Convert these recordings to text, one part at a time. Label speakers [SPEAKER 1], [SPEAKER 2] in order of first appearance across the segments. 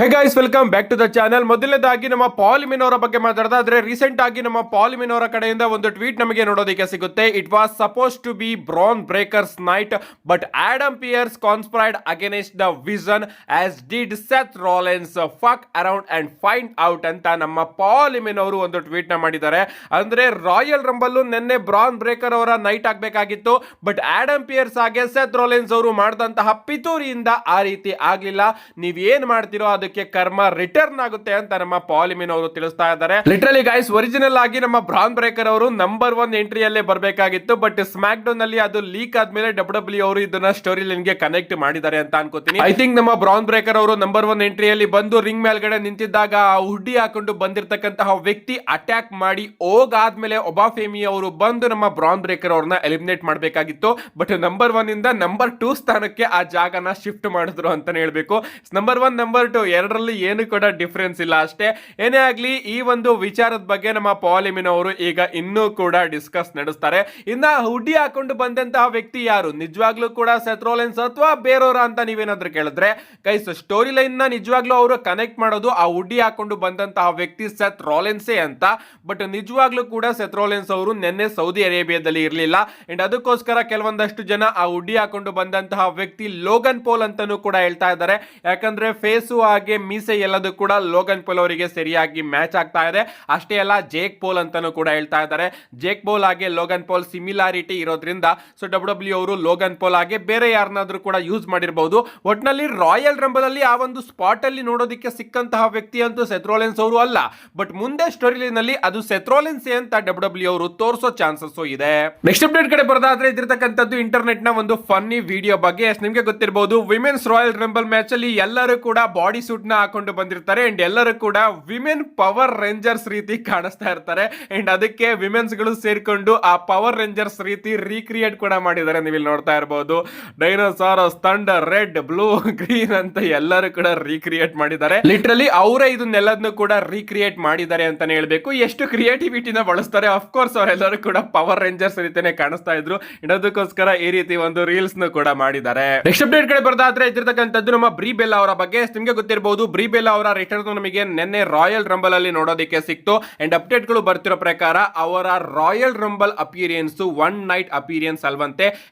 [SPEAKER 1] Hey guys, welcome back to the channel. ಮೊದಲನೇದಾಗಿ ನಮ್ಮ ಪಾಲ್ ಮಿನ್ ಅವರ ಬಗ್ಗೆ ಮಾತಾಡೋದಾದ್ರೆ, ರೀಸೆಂಟ್ ಆಗಿ ನಮ್ಮ ಪಾಲ್ ಮಿನ್ ಅವರ ಕಡೆಯಿಂದ ಒಂದು ಟ್ವೀಟ್ ನಮಗೆ ನೋಡೋದಕ್ಕೆ ಸಿಗುತ್ತೆ. It was suppose to be Bron Breakker's night, but Adam Pearce conspired against the vision as did Seth Rollins. Fuck around and find out ಅಂತ ನಮ್ಮ ಪಾಲ್ ಮಿನ್ ಅವರು ಒಂದು ಟ್ವೀಟ್ ನ ಮಾಡಿದ್ದಾರೆ. ಅಂದ್ರೆ ರಾಯಲ್ ರಂಬಲ್ ನಿನ್ನೆ ಬ್ರಾನ್ ಬ್ರೇಕರ್ ಅವರ ನೈಟ್ ಆಗ್ಬೇಕಾಗಿತ್ತು, ಬಟ್ ಆಡಮ್ ಪಿಯರ್ಸ್ ಹಾಗೆ ಸೆತ್ ರಾಲೆನ್ಸ್ ಅವರು ಮಾಡಿದಂತಹ ಪಿತೂರಿಯಿಂದ ಆ ರೀತಿ ಆಗ್ಲಿಲ್ಲ. ನೀವ್ ಏನ್ ಮಾಡ್ತಿರೋ ಅದಕ್ಕೆ ಕರ್ಮ ರಿಟರ್ನ್ ಆಗುತ್ತೆ ಅಂತ ನಮ್ಮ ಪಾಲಿಮಿನ್ ಅವರು ತಿಳಿಸ್ತಾ ಇದ್ದಾರೆ. ಲಿಟರಲಿ ಗೈಸ್, ಒರಿಜಿನಲ್ ಆಗಿ ನಮ್ಮ ಬ್ರಾನ್ ಬ್ರೇಕರ್ ಅವರು ನಂಬರ್ 1 ಎಂಟ್ರಿಯಲ್ಲೇ ಬರಬೇಕಾಗಿತ್ತು, ಬಟ್ ಸ್ಮ್ಯಾಕ್ ಡೌನ್ ಅಲ್ಲಿ ಅದು ಲೀಕ್ ಆದ್ಮೇಲೆ ಡಬ್ಲ್ಯೂ ಅವರು ಇದನ್ನ ಸ್ಟೋರಿ ಲೈನ್ ಗೆ ಕನೆಕ್ಟ್ ಮಾಡಿದ್ದಾರೆ ಅಂತ ಅನ್ಕೋತೀನಿ. ಐ ಥಿಂಕ್ ನಮ್ಮ ಬ್ರಾನ್ ಬ್ರೇಕರ್ ಅವರು ನಂಬರ್ 1 ಎಂಟ್ರಿಯಲ್ಲಿ ಬಂದು ರಿಂಗ್ ಮೇಲ್ಗಡೆ ನಿಂತಿದ್ದಾಗ ಆ ಹುಡ್ಡಿ ಹಾಕೊಂಡು ಬಂದಿರತಕ್ಕಂತಹ ವ್ಯಕ್ತಿ ಅಟ್ಯಾಕ್ ಮಾಡಿ ಹೋಗಾದ್ಮೇಲೆ ಒಬಾಫೆಮಿ ಅವರು ಬಂದು ನಮ್ಮ ಬ್ರಾನ್ ಬ್ರೇಕರ್ ಅವ್ರನ್ನ ಎಲಿಮಿನೇಟ್ ಮಾಡಬೇಕಾಗಿತ್ತು. ಬಟ್ ನಂಬರ್ 1 ಇಂದ ನಂಬರ್ 2 ಸ್ಥಾನಕ್ಕೆ ಆ ಜಾಗನ ಶಿಫ್ಟ್ ಮಾಡಿದ್ರು ಅಂತಾನೆ ಹೇಳ್ಬೇಕು. ನಂಬರ್ 1 ನಂಬರ್ 2 ಎರಡರಲ್ಲಿ ಏನು ಕೂಡ ಡಿಫರೆನ್ಸ್ ಇಲ್ಲ ಅಷ್ಟೇ. ಏನೇ ಆಗ್ಲಿ, ಈ ಒಂದು ವಿಚಾರದ ಬಗ್ಗೆ ನಮ್ಮ ಪಾಲಿಮಿನ್ ಅವರು ಈಗ ಇನ್ನೂ ಕೂಡ ಡಿಸ್ಕಸ್ ನಡೆಸ್ತಾರೆ. ಇನ್ನ ಹುಡ್ಡಿ ಹಾಕೊಂಡು ಬಂದಂತಹ ವ್ಯಕ್ತಿ ಯಾರು, ನಿಜವಾಗ್ಲೂ ಕೂಡ ಸೆತ್ ರಾಲೆನ್ಸ್ ಅಥವಾ ಬೇರೆಯವರ ಅಂತ ನೀವೇನಾದ್ರೂ ಕೇಳಿದ್ರೆ ಗೈಸ್, ಸ್ಟೋರಿ ಲೈನ್ ನ ನಿಜವಾಗ್ಲೂ ಅವರು ಕನೆಕ್ಟ್ ಮಾಡೋದು ಆ ಹುಡ್ಡಿ ಹಾಕೊಂಡು ಬಂದಂತಹ ವ್ಯಕ್ತಿ ಸೆತ್ ರಾಲೆನ್ಸೇ ಅಂತ. ಬಟ್ ನಿಜವಾಗ್ಲೂ ಕೂಡ ಸೆತ್ ರಾಲೆನ್ಸ್ ಅವರು ನಿನ್ನೆ ಸೌದಿ ಅರೇಬಿಯಾದಲ್ಲಿ ಇರಲಿಲ್ಲ. ಅಂಡ್ ಅದಕ್ಕೋಸ್ಕರ ಕೆಲವೊಂದಷ್ಟು ಜನ ಆ ಹುಡ್ಡಿ ಹಾಕೊಂಡು ಬಂದಂತಹ ವ್ಯಕ್ತಿ ಲೋಗನ್ ಪೋಲ್ ಅಂತಾನೂ ಕೂಡ ಹೇಳ್ತಾ ಇದ್ದಾರೆ. ಯಾಕಂದ್ರೆ ಫೇಸು ಹಾಗೆ ಮೀಸೆ ಎಲ್ಲದೂ ಕೂಡ ಲೋಗನ್ ಪೋಲ್ ಅವರಿಗೆ ಸರಿಯಾಗಿ ಮ್ಯಾಚ್ ಆಗ್ತಾ ಇದೆ. ಅಷ್ಟೇ ಅಲ್ಲ, ಜೇಕ್ ಪೋಲ್ ಅಂತಾನೂ ಕೂಡ ಹೇಳ್ತಾ ಇದ್ದಾರೆ. ಜೇಕ್ ಪೋಲ್ ಹಾಗೆ ಲೋಗನ್ ಪೋಲ್ ಸಿಮಿಲಾರಿಟಿ ಇರೋದ್ರಿಂದ ಸೊ ಡಬ್ಲ್ಯೂ ಅವರು ಲೋಗನ್ ಪೋಲ್ ಹಾಗೆ ಬೇರೆ ಯಾರನ್ನಾದ್ರೂ ಕೂಡ ಯೂಸ್ ಮಾಡಿರಬಹುದು. ಒಟ್ನಲ್ಲಿ ರಾಯಲ್ ರಂಬಲ್ ಅಲ್ಲಿ ಆ ಒಂದು ಸ್ಪಾಟ್ ಅಲ್ಲಿ ನೋಡೋದಕ್ಕೆ ಸಿಕ್ಕಂತಹ ವ್ಯಕ್ತಿ ಅಂತೂ ಸೆತ್ ರಾಲೆನ್ಸ್ ಅವರು ಅಲ್ಲ. ಬಟ್ ಮುಂದೆ ಸ್ಟೋರಿ ಲೈನ್ ಅಲ್ಲಿ ಅದು ಸೆತ್ ರಾಲೆನ್ಸ್ ಅಂತ ಡಬ್ಲ್ಯೂ ಅವರು ತೋರಿಸೋ ಚಾನ್ಸಸ್ ಇದೆ. ನೆಕ್ಸ್ಟ್ ಅಪ್ಡೇಟ್ ಕಡೆ ಬರೋದಾದ್ರೆ ಇದಿರತಕ್ಕಂಥದ್ದು ಇಂಟರ್ನೆಟ್ ನ ಒಂದು ಫನ್ನಿ ವಿಡಿಯೋ ಬಗ್ಗೆ. ನಿಮ್ಗೆ ಗೊತ್ತಿರಬಹುದು, ವಿಮೆನ್ಸ್ ರಾಯಲ್ ರಂಬಲ್ ಮ್ಯಾಚ್ ಅಲ್ಲಿ ಎಲ್ಲರೂ ಕೂಡ ಬಾಡಿ ಸೂಟ್ ನ ಹಾಕೊಂಡು ಬಂದಿರ್ತಾರೆ ಅಂಡ್ ಎಲ್ಲರೂ ಕೂಡ ವಿಮೆನ್ ಪವರ್ ರೇಂಜರ್ಸ್ ರೀತಿ ಕಾಣಿಸ್ತಾ ಇರ್ತಾರೆ. ಅಂಡ್ ಅದಕ್ಕೆ ವಿಮೆನ್ಸ್ ಗಳು ಸೇರ್ಕೊಂಡು ಆ ಪವರ್ ರೇಂಜರ್ಸ್ ರೀತಿ ರೀಕ್ರಿಯೇಟ್ ಕೂಡ ಮಾಡಿದ್ದಾರೆ. ನೀವು ಇಲ್ಲಿ ನೋಡ್ತಾ ಇರಬಹುದು, dinosaurs, thunder, red, blue, green ಅಂತ ಎಲ್ಲರೂ ಕೂಡ ರೀಕ್ರಿಯೇಟ್ ಮಾಡಿದ್ದಾರೆ. ಲಿಟರಲಿ ಅವರೇ ಇದನ್ನೆಲ್ಲದನ್ನು ಕೂಡ ರೀಕ್ರಿಯೇಟ್ ಮಾಡಿದ್ದಾರೆ ಅಂತಾನೆ ಹೇಳ್ಬೇಕು. ಎಷ್ಟು ಕ್ರಿಯೇಟಿವಿಟಿನ ಬಳಸ್ತಾರೆ. ಅಫ್ಕೋರ್ಸ್ ಅವರೆಲ್ಲರೂ ಕೂಡ ಪವರ್ ರೇಂಜರ್ಸ್ ರೀತಿನೇ ಕಾಣಿಸ್ತಾ ಇದ್ರು. ಅದಕ್ಕೋಸ್ಕರ ಈ ರೀತಿ ಒಂದು ರೀಲ್ಸ್ ನ ಕೂಡ ಮಾಡಿದ್ದಾರೆ. ನೆಕ್ಸ್ಟ್ ಅಪ್ಡೇಟ್ ಕಡೆ ಬರೋದಾದ್ರೆ ಇದಿರತಕ್ಕಂಥದ್ದು ನಮ್ಮ ಬ್ರಿ ಬೆಲ್ಲಾ ಅವರ ಬಗ್ಗೆ. ನಿಮ್ಗೆ ಗೊತ್ತಿರಬಹುದು, ಬ್ರಿ ಬೆಲ್ಲಾ ಅವರ ರಿಟರ್ನ್ ನಮಗೆ ನಿನ್ನೆ ರಾಯಲ್ ರಂಬಲ್ ಅಲ್ಲಿ ನೋಡೋದಕ್ಕೆ ಸಿಕ್ತು. ಅಂಡ್ ಅಪ್ಡೇಟ್ ಗಳು ಬರ್ತಿರೋ ಪ್ರಕಾರ ಅವರ royal rumble appearance 1 night appearance ಅಲ್ವಂತೆ.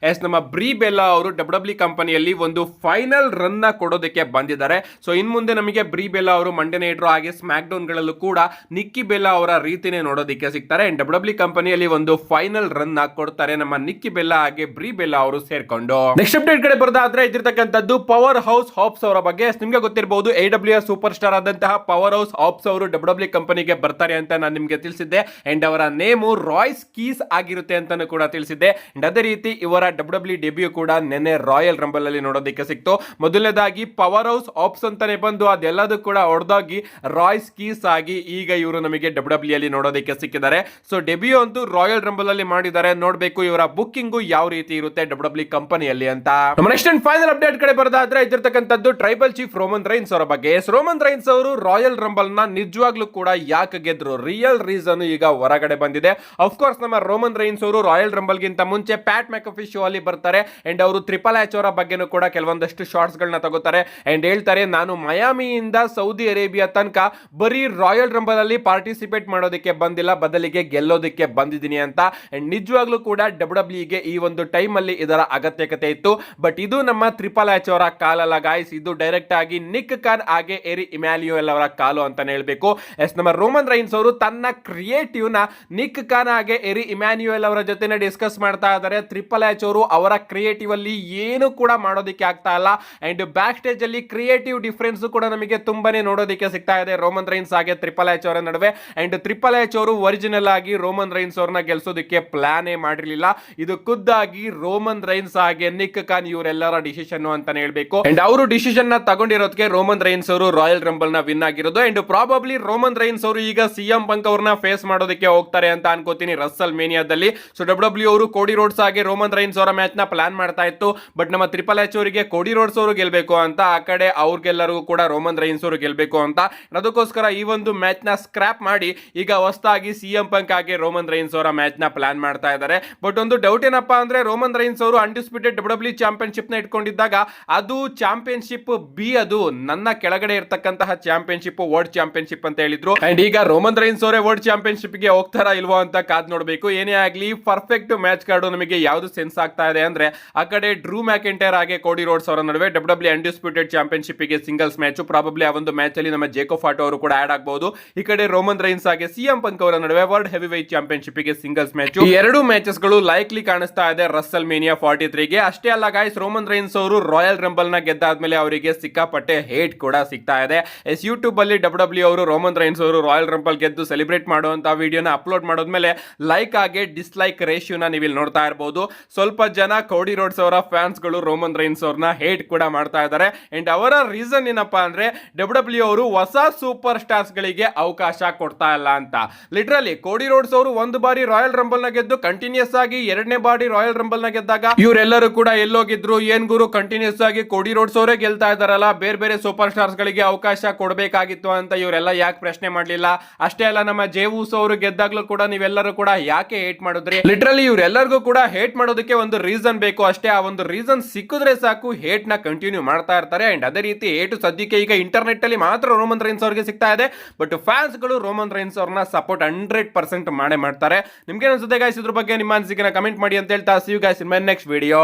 [SPEAKER 1] ನಮ್ಮ ಬ್ರಿ ಬೆಲ್ಲಾ ಅವರು ಡಬ್ಲ್ಯೂ ಕಂಪನಿಯಲ್ಲಿ ಒಂದು ಫೈನಲ್ ರನ್ ನ ಕೊಡೋದಕ್ಕೆ ಬಂದಿದ್ದಾರೆ. ಸೊ ಇನ್ ಮುಂದೆ ನಮಗೆ ಬ್ರಿ ಬೆಲ್ಲಾ ಅವರು ಮಂಡೇ ನೈಟ್ ರಾ ಹಾಗೆ ಸ್ಮ್ಯಾಕ್ ಡೌನ್ ಗಳಲ್ಲೂ ಕೂಡ ನಿಕ್ಕಿ ಬೆಲ್ಲಾ ಅವರ ರೀತಿನೇ ನೋಡೋದಕ್ಕೆ ಸಿಗ್ತಾರೆ. ಅಂಡ್ ಡಬ್ಲ್ಯೂ ಕಂಪನಿಯಲ್ಲಿ ಒಂದು ಫೈನಲ್ ರನ್ ನ ಕೊಡ್ತಾರೆ ನಮ್ಮ ನಿಕ್ಕಿ ಬೆಲ್ಲಾ ಹಾಗೆ ಬ್ರಿ ಬೆಲ್ಲಾ ಅವರು ಸೇರ್ಕೊಂಡು. ನೆಕ್ಸ್ಟ್ ಅಪ್ಡೇಟ್ ಕಡೆ ಬರೋದಾದ್ರೆ ಇದಿರತಕ್ಕಂಥದ್ದು ಪವರ್ ಹೌಸ್ ಹಾಪ್ಸ್ ಅವರ ಬಗ್ಗೆ. ನಿಮ್ಗೆ ಗೊತ್ತಿರಬಹುದು, AWS ಸೂಪರ್ ಸ್ಟಾರ್ ಆದಂತಹ ಪವರ್ ಹೌಸ್ ಹಾಪ್ಸ್ ಅವರು ಡಬ್ಲ್ಯೂ ಕಂಪನಿಗೆ ಬರ್ತಾರೆ ಅಂತ ನಾನು ನಿಮಗೆ ತಿಳಿಸಿದ್ದೆ. ಅಂಡ್ ಅವರ ನೇಮು ರಾಯ್ಸ್ ಕೀಸ್ ಆಗಿರುತ್ತೆ ಅಂತಾನು ಕೂಡ ತಿಳಿಸಿದ್ದೆ. ಅಂಡ್ ಅದೇ ರೀತಿ ಇವರ ಡಬ್ಲ್ಯೂ ಡೆಬ್ಯೂ ಕೂಡ ನಿನ್ನೆ ರಾಯಲ್ ರಂಬಲ್ ಅಲ್ಲಿ ನೋಡೋದಕ್ಕೆ ಸಿಕ್ತು. ಮೊದಲನೇದಾಗಿ ಪವರ್ ಹೌಸ್ ಹಾಪ್ಸ್ ಅಂತಾನೆ ಬಂದು ಅದೆಲ್ಲದೂ ಕೂಡ ಹೊಡೆದಾಗಿ ರಾಯ್ಸ್ ಕೀಸ್ ಆಗಿ ಈಗ ಇವರು ನಮಗೆ ಡಬ್ಲ್ಯೂ ಅಲ್ಲಿ ನೋಡೋದಕ್ಕೆ ಸಿಕ್ಕಿದ್ದಾರೆ. ಸೊ ಡೆಬ್ಯೂ ಅಂತೂ ರಾಯಲ್ ರಂಬಲ್ ಅಲ್ಲಿ ಮಾಡಿದ್ದಾರೆ. ನೋಡ್ಬೇಕು ಇವರ ಬುಕ್ಕಿಂಗು ಯಾವ ರೀತಿ ಇರುತ್ತೆ ಡಬ್ಲ್ಯೂ ಕಂಪನಿಯಲ್ಲಿ ಅಂತ. ನಮ್ಮ ನೆಕ್ಸ್ಟ್ ಅಂಡ್ ಫೈನಲ್ ಅಪ್ಡೇಟ್ ಕಡೆ ಬರೋದಾದ್ರೆ ಇದಿರತಕ್ಕಂಥದ್ದು ಟ್ರೈಬಲ್ ಚೀಫ್ ರೋಮನ್ ರೈನ್ಸ್ ಅವರ ಬಗ್ಗೆ. ರೋಮನ್ ರೈನ್ಸ್ ಅವರು ರಾಯಲ್ ರಂಬಲ್ ನ ನಿಜವಾಗ್ಲೂ ಕೂಡ ಯಾಕೆ ಗೆದ್ರು, ರಿಯಲ್ ರೀಸನ್ ಈಗ ಹೊರಗಡೆ ಬಂದಿದೆ. ಅಫ್ಕೋರ್ಸ್ ನಮ್ಮ ರೋಮನ್ ರೈನ್ಸ್ ಅವರು ರಾಯಲ್ ರಂಬಲ್ ಗಿಂತ ಮುಂಚೆ ಪ್ಯಾಟ್ ಮೆಕಫಿ ಶೋ ಅಲ್ಲಿ ಬರ್ತಾರೆ. ಅಂಡ್ ಅವರು ಟ್ರಿಪಲ್ ಎಚ್ ಅವರ ಬಗ್ಗೆನೂ ಕೂಡ ಕೆಲವೊಂದಷ್ಟು ಶಾರ್ಟ್ಸ್ ಗಳನ್ನ ತಗೋತಾರೆ. ಅಂಡ್ ಹೇಳ್ತಾರೆ, ನಾನು ಮಯಾಮಿಯಿಂದ ಸೌದಿ ಅರೇಬಿಯಾ ತನಕ ಬರೀ ರಾಯಲ್ ರಂಬಲ್ ಅಲ್ಲಿ ಪಾರ್ಟಿಸಿಪೇಟ್ ಮಾಡೋದಕ್ಕೆ ಬಂದಿಲ್ಲ, ಬದಲಿಗೆ ಗೆಲ್ಲೋದಕ್ಕೆ ಬಂದಿದ್ದೀನಿ ಅಂತ. ಅಂಡ್ ನಿಜವಾಗ್ಲೂ ಕೂಡ ಡಬ್ಲ್ಯೂಗೆ ಈ ಒಂದು ಟೈಮ್ ಅಲ್ಲಿ ಇದರ ಅಗತ್ಯಕತೆ ಇತ್ತು. ಬಟ್ ಇದು ನಮ್ಮ ಟ್ರಿಪಲ್ ಎಚ್ ಅವರ ಕಾಲಲ್ಲ ಗಾಯ್ಸ್, ಇದು ಡೈರೆಕ್ಟ್ ಆಗಿ ನಿಕ್ ಕಾನ್ ಹಾಗೆ ಎರಿ ಇಮ್ಯಾನ್ಯುಯಲ್ ಅವರ ಕಾಲು ಅಂತಾನೆ ಹೇಳ್ಬೇಕು. ನಮ್ಮ ರೋಮನ್ ರೈನ್ಸ್ ಅವರು ತನ್ನ ಕ್ರಿಯೇಟಿವ್ ನ ನಿಕ್ ಕಾನ್ ಹಾಗೆ ಎರಿ ಇಮ್ಯಾನ್ಯುಯಲ್ ಅವರ ಜೊತೆ ಡಿಸ್ಕಸ್ ಮಾಡ್ತಾ ಇದ್ದಾರೆ. ಟ್ರಿಪಲ್ ಎಚ್ ಅವರು ಅವರ ಕ್ರಿಯೇಟಿವ್ ಅಲ್ಲಿ ಏನು ಕೂಡ ಮಾಡೋದಕ್ಕೆ ಆಗ್ತಾ ಇಲ್ಲ. ಅಂಡ್ ಬ್ಯಾಕ್ ಸ್ಟೇಜ್ ಅಲ್ಲಿ ಕ್ರಿಯೇಟಿವ್ ಡಿಫರೆನ್ಸ್ ಕೂಡ ನಮಗೆ ತುಂಬಾನೇ ನೋಡೋದಕ್ಕೆ ಸಿಗ್ತಾ ಇದೆ ರೋಮನ್ ರೈನ್ಸ್ ಹಾಗೆ ಟ್ರಿಪಲ್ ಎಚ್ ಅವರ ನಡುವೆ. ಅಂಡ್ ಟ್ರಿಪಲ್ ಎಚ್ ಅವರು ಒರಿಜಿನಲ್ ಆಗಿ ರೋಮನ್ ರೈನ್ಸ್ ಅವ್ರನ್ನ ಗೆಲ್ಸೋದಕ್ಕೆ ಪ್ಲಾನ್ ಮಾಡಿರಲಿಲ್ಲ. ಇದು ಖುದ್ದಾಗಿ ರೋಮನ್ ರೈನ್ಸ್ ಹಾಗೆ ನಿಕ್ ಕಾನ್ ಇವರೆಲ್ಲರ ಡಿಸಿಷನ್ ಅಂತಾನೆ ಹೇಳ್ಬೇಕು. ಅಂಡ್ ಅವರು ಡಿಸಿಷನ್ ನ ತಗೊಂಡಿರೋದಕ್ಕೆ ರೋಮನ್ ರೈನ್ಸ್ ಅವರು ರಾಯಲ್ ರಂಬಲ್ ನ ವಿನ್ ಆಗಿರೋದು. ಅಂಡ್ ಪ್ರಾಬಬ್ಲಿ ರೋಮನ್ ರೈನ್ಸ್ ಅವರು ಈಗ ಸಿಎಂ ಪಂಕ್ ಅವ್ರನ್ನ ಫೇಸ್ ಮಾಡೋದಕ್ಕೆ ಹೋಗ್ತಾರೆ ಅಂತ ಅನ್ಕೋತೀನಿ ರಸಲ್ ಮೇನಿಯಾದಲ್ಲಿ. ಸೊ ಡಬ್ಲ್ಯೂ ಅವರು ಕೋಡಿ ರೋಡ್ಸ್ ಹಾಗೆ ರೋಮನ್ ರೈನ್ಸ್ ಅವರ ಮ್ಯಾಚ್ ನ ಪ್ಲಾನ್ ಮಾಡ್ತಾ ಇತ್ತು. ಬಟ್ ನಮ್ಮ ಟ್ರಿಪಲ್ ಎಚ್ ಅವರಿಗೆ ಕೋಡಿ ರೋಡ್ಸ್ ಅವರು ಗೆಲ್ಬೇಕು ಅಂತ, ಆ ಕಡೆ ಅವ್ರಿಗೆಲ್ಲರಿಗೂ ಕೂಡ ರೋಮನ್ ರೈನ್ಸ್ ಅವರು ಗೆಲ್ಬೇಕು ಅಂತ. ಅದಕ್ಕೋಸ್ಕರ ಈ ಒಂದು ಮ್ಯಾಚ್ ನ ಸ್ಕ್ರಾಪ್ ಮಾಡಿ ಈಗ ಹೊಸದಾಗಿ ಸಿಎಂ ಪಂಕ್ ಹಾಗೆ ರೋಮನ್ ರೈನ್ಸ್ ಅವರ ಮ್ಯಾಚ್ ನ ಪ್ಲಾನ್ ಮಾಡ್ತಾ ಇದ್ದಾರೆ. ಬಟ್ ಒಂದು ಡೌಟ್ ಏನಪ್ಪಾ ಅಂದ್ರೆ, ರೋಮನ್ ರೈನ್ಸ್ ಅವರು ಅನ್ಡಿಸ್ಪ್ಯೂಟೆಡ್ ಡಬ್ಲ್ಯೂ ಚಾಂಪಿಯನ್ಶಿಪ್ ನ ಇಟ್ಕೊಂಡಿದ್ದಾಗ ಅದು ಚಾಂಪಿಯನ್ಶಿಪ್ ಬಿ, ಅದು ನನ್ನ ಕೆಳಗಡೆ ಇರ್ತಕ್ಕಂತಹ ಚಾಂಪಿಯನ್ಶಿಪ್ ವರ್ಲ್ಡ್ ಚಾಂಪಿಯನ್ಶಿಪ್ ಅಂತ ಹೇಳಿದ್ರು. ಅಂಡ್ ಈಗ ರೋಮನ್ ರೈನ್ಸ್ ಅವರೇ ವರ್ಲ್ಡ್ ಚಾಂಪಿಯನ್ಶಿಪ್ ಗೆ ಹೋಗ್ತಾರಾ ಇಲ್ವೋ ಅಂತ ಕಾದ್ ನೋಡ್ಬೇಕು. ಏನೇ ಆಗ್ಲಿ ಪರ್ಫೆಕ್ಟ್ ಮ್ಯಾಚ್ ಕಾರ್ಡ್ ನಮಗೆ ಯಾವ್ದು ಸೆನ್ಸ್ ಆಗ್ತಾ ಇದೆ ಅಂದ್ರೆ ಆ ಕಡೆ ಡ್ರೂ ಮ್ಯಾಕೆಂಟೈರ್ ಹಾಗೆ ಕೋಡಿ ರೋಡ್ಸ್ ಅವರ ನಡುವೆ ಡಬ್ಲ್ಯೂ ಅನ್ಡಿಸ್ಪ್ಯೂಟೆಡ್ ಚಾಂಪಿಯನ್ಶಿಪ್ ಗೆ ಸಿಂಗಲ್ಸ್ ಮ್ಯಾಚ್, ಪ್ರಾಬಬ್ಲಿ ಆ ಒಂದು ಮ್ಯಾಚ್ ಅಲ್ಲಿ ನಮ್ಮ ಜೇಕೋ ಫಾಟೋ ಅವರು ಕೂಡ ಆಡ್ ಆಗಬಹುದು. ಈ ಕಡೆ ರೋಮನ್ ರೈನ್ಸ್ ಹಾಗೆ ಸಿಎಂ ಪಂಕ್ ಅವರ ನಡುವೆ ವರ್ಲ್ಡ್ ಹೆವಿ ವೈಟ್ ಚಾಂಪಿಯನ್ಶಿಪ್ ಗೆ ಸಿಂಗಲ್ಸ್ ಮ್ಯಾಚ್. ಈ ಎರಡು ಮ್ಯಾಚಸ್ ಗಳು ಲೈಕ್ಲಿ ಕಾಣಿಸ್ತಾ ಇದೆ ರಸಲ್ ಮೇನಿಯಾ 43 ಗೆ. ಅಷ್ಟೇ ಅಲ್ಲ ಗಾಯ್ಸ್, ರೋಮನ್ ರೈನ್ಸ್ ಅವರು ರಾಯಲ್ ರಂಬಲ್ ನ ಗೆದ್ದಾದ್ಮೇಲೆ ಅವರಿಗೆ ಸಿಕ್ಕಾಪಟ್ಟೆ ಹೇಟ್ ಕೂಡ ಸಿಗ್ತಾ ಇದೆ. ಯೂಟ್ಯೂಬ್ ಅಲ್ಲಿ ಡಬ್ಲ್ಯೂ ಅವರು ರೋಮನ್ ರೈನ್ಸ್ ಅವರು ರಾಯಲ್ ರಂಬಲ್ ಗೆದ್ದು ಸೆಲೆಬ್ರೇಟ್ ಮಾಡುವಂತ ವಿಡಿಯೋನ ಅಪ್ಲೋಡ್ ಮಾಡೋದ್ಮೇಲೆ ಲೈಕ್ ಹಾಗೆ ಡಿಸ್ಲೈಕ್ ರೇಷಿಯೋನ ನೀವು ಇಲ್ಲಿ ನೋಡ್ತಾ ಇರಬಹುದು. ಸ್ವಲ್ಪ ಜನ ಕೋಡಿ ರೋಡ್ಸ್ ಅವರ ಫ್ಯಾನ್ಸ್ ಗಳು ರೋಮನ್ ರೈನ್ಸ್ ಅವ್ರನ್ನ ಹೇಟ್ ಕೂಡ ಮಾಡ್ತಾ ಇದ್ದಾರೆ. ಅಂಡ್ ಅವರ ರೀಸನ್ ಏನಪ್ಪಾ ಅಂದ್ರೆ ಡಬ್ಲ್ಯೂ ಅವರು ಹೊಸ ಸೂಪರ್ ಸ್ಟಾರ್ಸ್ ಗಳಿಗೆ ಅವಕಾಶ ಕೊಡ್ತಾ ಇಲ್ಲ ಅಂತ. ಲಿಟರಲಿ ಕೋಡಿ ರೋಡ್ಸ್ ಅವರು ಒಂದು ಬಾರಿ ರಾಯಲ್ ರಂಬಲ್ ನ ಗೆದ್ದು ಕಂಟಿನ್ಯೂಸ್ ಆಗಿ ಎರಡನೇ ಬಾರಿ ರಾಯಲ್ ರಂಬಲ್ ನ ಗೆದ್ದಾಗ ಇವರೆಲ್ಲರೂ ಕೂಡ ಎಲ್ಲೋಗಿದ್ರು, ಏನ್ ಗುರು ಕಂಟಿನ್ಯೂಸ್ ಆಗಿ ಕೋಡಿ ರೋಡ್ಸ್ ಅವರೇ ಗೆಲ್ತಾ ಇದಾರಲ್ಲ, ಬೇರೆ ಬೇರೆ ಸೂಪರ್ ಸ್ಟಾರ್ಸ್ ಗಳಿಗೆ ಅವಕಾಶ ಕೊಡಬೇಕಾಗಿತ್ತು ಅಂತ ಇವರೆಲ್ಲ ಯಾಕೆ ಪ್ರಶ್ನೆ ಮಾಡ್ಲಿಲ್ಲ. ಅಷ್ಟೇ ಅಲ್ಲ, ನಮ್ಮ ಜೇವೂಸ್ ಅವರು ಗೆದ್ದಾಗ್ಲೂ ಕೂಡ ನೀವೆಲ್ಲರೂ ಕೂಡ ಯಾಕೆ ಹೇಟ್ ಮಾಡಿದ್ರಿ. ಲಿಟರಲಿ ಇವರೆಲ್ಲರಿಗೂ ಕೂಡ ಹೇಟ್ ಮಾಡೋದಕ್ಕೆ ಒಂದು ರೀಸನ್ ಬೇಕು ಅಷ್ಟೇ. ಆ ಒಂದು ರೀಸನ್ ಸಿಕ್ಕಿದ್ರೆ ಸಾಕು ಹೇಟ್ ನ ಕಂಟಿನ್ಯೂ ಮಾಡ್ತಾ ಇರ್ತಾರೆ. ಅಂಡ್ ಅದೇ ರೀತಿ ಹೇಟು ಸದ್ಯಕ್ಕೆ ಈಗ ಇಂಟರ್ನೆಟ್ ಅಲ್ಲಿ ಮಾತ್ರ ರೋಮನ್ ರೈನ್ಸ್ ಅವರಿಗೆ ಸಿಗ್ತಾ ಇದೆ. ಬಟ್ ಫ್ಯಾನ್ಸ್ ಗಳು ರೋಮನ್ ರೈನ್ಸ್ ಅವ್ರನ್ನ ಸಪೋರ್ಟ್ 100% ಮಾಡೇ ಮಾಡ್ತಾರೆ. ನಿಮ್ಗೆ ಅನ್ಸುತ್ತೆ ಗಾಯ್ಸ್ ಇದ್ರ ಬಗ್ಗೆ ನಿಮ್ಮ ಅನಿಸಿಕೆನ ಕಮೆಂಟ್ ಮಾಡಿ ಅಂತ ಹೇಳ್ತಾ, see you guys in my next video.